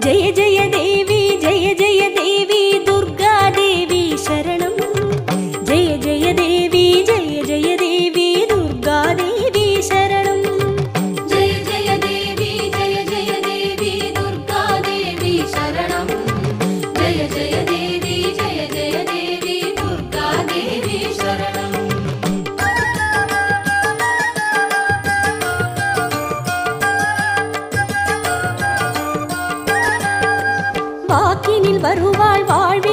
जय जय देवी दुर्गा देवी शरणं जय जय देवी दुर्गा देवी शरणं जय जय देवी दुर्गा देवी शरणं जय जय देवी दुर्गा देवी शरणं வாக்கினில் வருவாள் வாழ்